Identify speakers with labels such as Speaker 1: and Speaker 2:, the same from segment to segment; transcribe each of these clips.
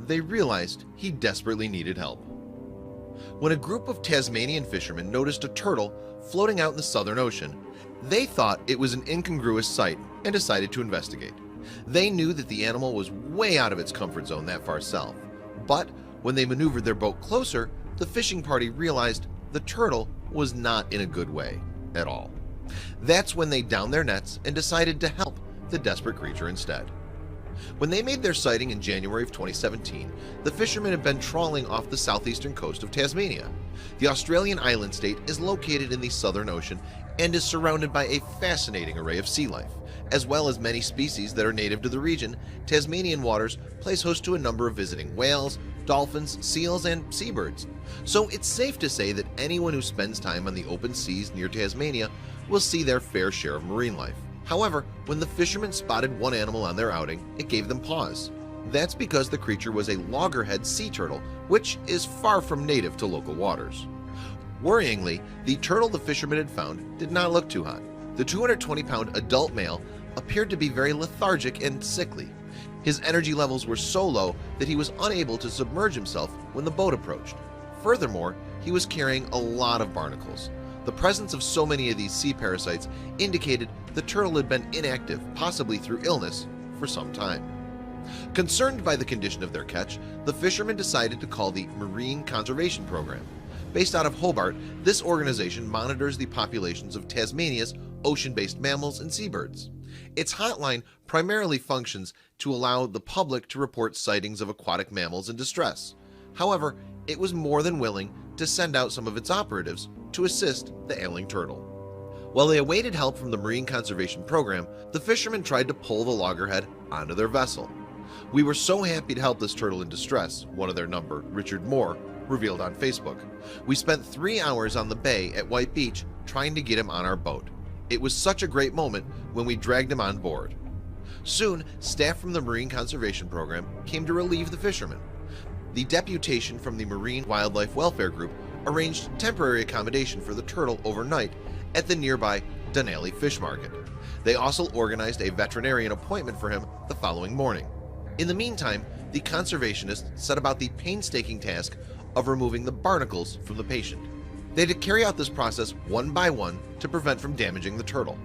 Speaker 1: they realized he desperately needed help. When a group of Tasmanian fishermen noticed a turtle floating out in the Southern Ocean, they thought it was an incongruous sight and decided to investigate. They knew that the animal was way out of its comfort zone that far south, but when they maneuvered their boat closer, the fishing party realized the turtle was not in a good way at all. That's when they downed their nets and decided to help the desperate creature instead. When they made their sighting in January of 2017, the fishermen had been trawling off the southeastern coast of Tasmania. The Australian island state is located in the Southern Ocean and is surrounded by a fascinating array of sea life. As well as many species that are native to the region, Tasmanian waters plays host to a number of visiting whales, dolphins, seals, and seabirds. So it's safe to say that anyone who spends time on the open seas near Tasmania will see their fair share of marine life. However, when the fishermen spotted one animal on their outing, it gave them pause. That's because the creature was a loggerhead sea turtle, which is far from native to local waters. Worryingly, the turtle the fishermen had found did not look too hot. The 220-pound adult male appeared to be very lethargic and sickly. His energy levels were so low that he was unable to submerge himself when the boat approached. Furthermore, he was carrying a lot of barnacles. The presence of so many of these sea parasites indicated the turtle had been inactive, possibly through illness, for some time. Concerned by the condition of their catch, the fishermen decided to call the Marine Conservation Program. Based out of Hobart, this organization monitors the populations of Tasmania's ocean-based mammals and seabirds. Its hotline primarily functions to allow the public to report sightings of aquatic mammals in distress. However, it was more than willing to send out some of its operatives to assist the ailing turtle. While they awaited help from the Marine Conservation Program, the fishermen tried to pull the loggerhead onto their vessel. "We were so happy to help this turtle in distress," one of their number, Richard Moore, revealed on Facebook. "We spent 3 hours on the bay at White Beach trying to get him on our boat. It was such a great moment when we dragged him on board." Soon, staff from the Marine Conservation Program came to relieve the fishermen. The deputation from the Marine Wildlife Welfare Group arranged temporary accommodation for the turtle overnight at the nearby Dunalley Fish Market. They also organized a veterinarian appointment for him the following morning. In the meantime, the conservationists set about the painstaking task of removing the barnacles from the patient. They had to carry out this process one by one to prevent from damaging the turtle.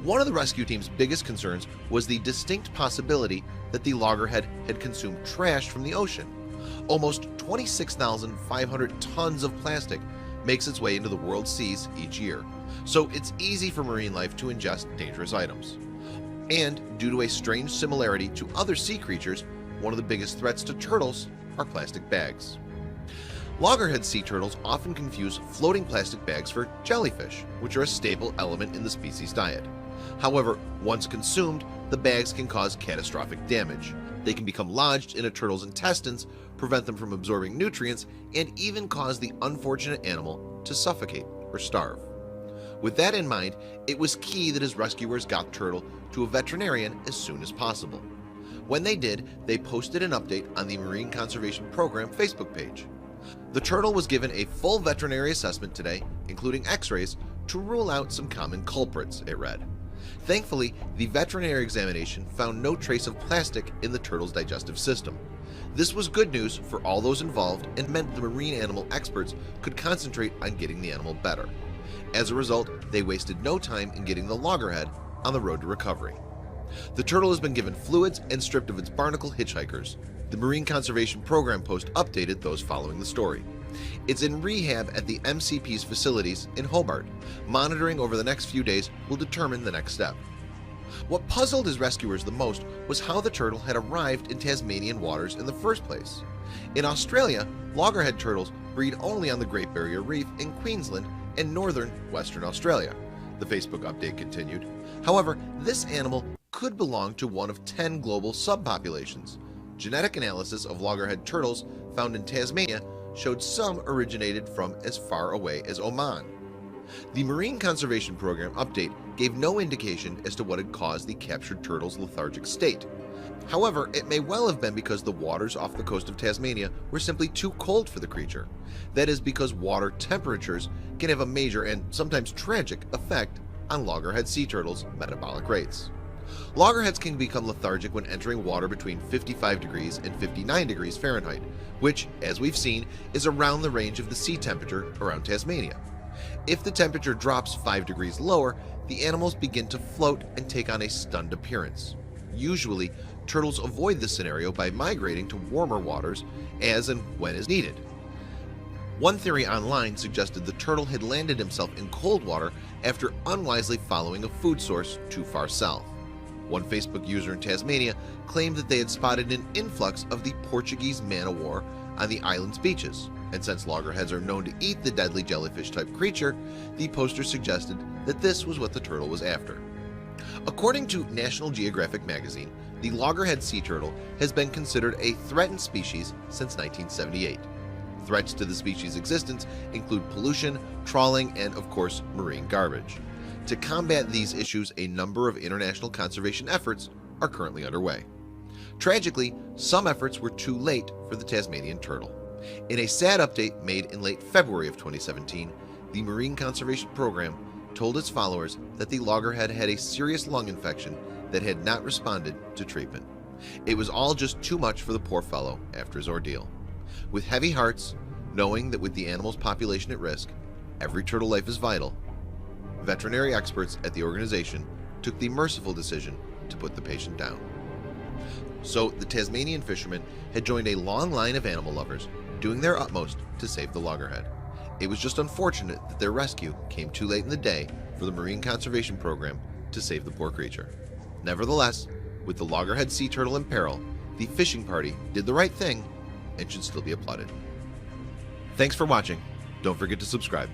Speaker 1: One of the rescue team's biggest concerns was the distinct possibility that the loggerhead had consumed trash from the ocean. Almost 26,500 tons of plastic makes its way into the world's seas each year, so it's easy for marine life to ingest dangerous items. And due to a strange similarity to other sea creatures, one of the biggest threats to turtles are plastic bags. Loggerhead sea turtles often confuse floating plastic bags for jellyfish, which are a staple element in the species' diet. However, once consumed, the bags can cause catastrophic damage. They can become lodged in a turtle's intestines, prevent them from absorbing nutrients, and even cause the unfortunate animal to suffocate or starve. With that in mind, it was key that his rescuers got the turtle to a veterinarian as soon as possible. When they did, they posted an update on the Marine Conservation Program Facebook page. The turtle was given a full veterinary assessment today, including x-rays, to rule out some common culprits, it read. Thankfully, the veterinary examination found no trace of plastic in the turtle's digestive system. This was good news for all those involved and meant the marine animal experts could concentrate on getting the animal better. As a result, they wasted no time in getting the loggerhead on the road to recovery. The turtle has been given fluids and stripped of its barnacle hitchhikers. The Marine Conservation Program post updated those following the story. It's in rehab at the MCP's facilities in Hobart. Monitoring over the next few days will determine the next step. What puzzled his rescuers the most was how the turtle had arrived in Tasmanian waters in the first place. In Australia, loggerhead turtles breed only on the Great Barrier Reef in Queensland and northern Western Australia, the Facebook update continued. However, this animal could belong to one of 10 global subpopulations. Genetic analysis of loggerhead turtles found in Tasmania showed some originated from as far away as Oman. The Marine Conservation Program update gave no indication as to what had caused the captured turtle's lethargic state. However, it may well have been because the waters off the coast of Tasmania were simply too cold for the creature. That is because water temperatures can have a major and sometimes tragic effect on loggerhead sea turtles' metabolic rates. Loggerheads can become lethargic when entering water between 55 degrees and 59 degrees Fahrenheit, which, as we've seen, is around the range of the sea temperature around Tasmania. If the temperature drops 5 degrees lower, the animals begin to float and take on a stunned appearance. Usually, turtles avoid this scenario by migrating to warmer waters as and when is needed. One theory online suggested the turtle had landed himself in cold water after unwisely following a food source too far south. One Facebook user in Tasmania claimed that they had spotted an influx of the Portuguese man-o-war on the island's beaches, and since loggerheads are known to eat the deadly jellyfish-type creature, the poster suggested that this was what the turtle was after. According to National Geographic magazine, the loggerhead sea turtle has been considered a threatened species since 1978. Threats to the species' existence include pollution, trawling, and of course, marine garbage. To combat these issues, a number of international conservation efforts are currently underway. Tragically, some efforts were too late for the Tasmanian turtle. In a sad update made in late February of 2017, the Marine Conservation Program told its followers that the loggerhead had a serious lung infection that had not responded to treatment. It was all just too much for the poor fellow after his ordeal. With heavy hearts, knowing that with the animal's population at risk, every turtle life is vital, veterinary experts at the organization took the merciful decision to put the patient down. So the Tasmanian fishermen had joined a long line of animal lovers doing their utmost to save the loggerhead. It was just unfortunate that their rescue came too late in the day for the Marine Conservation Program to save the poor creature. Nevertheless, with the loggerhead sea turtle in peril, the fishing party did the right thing and should still be applauded. Thanks for watching. Don't forget to subscribe.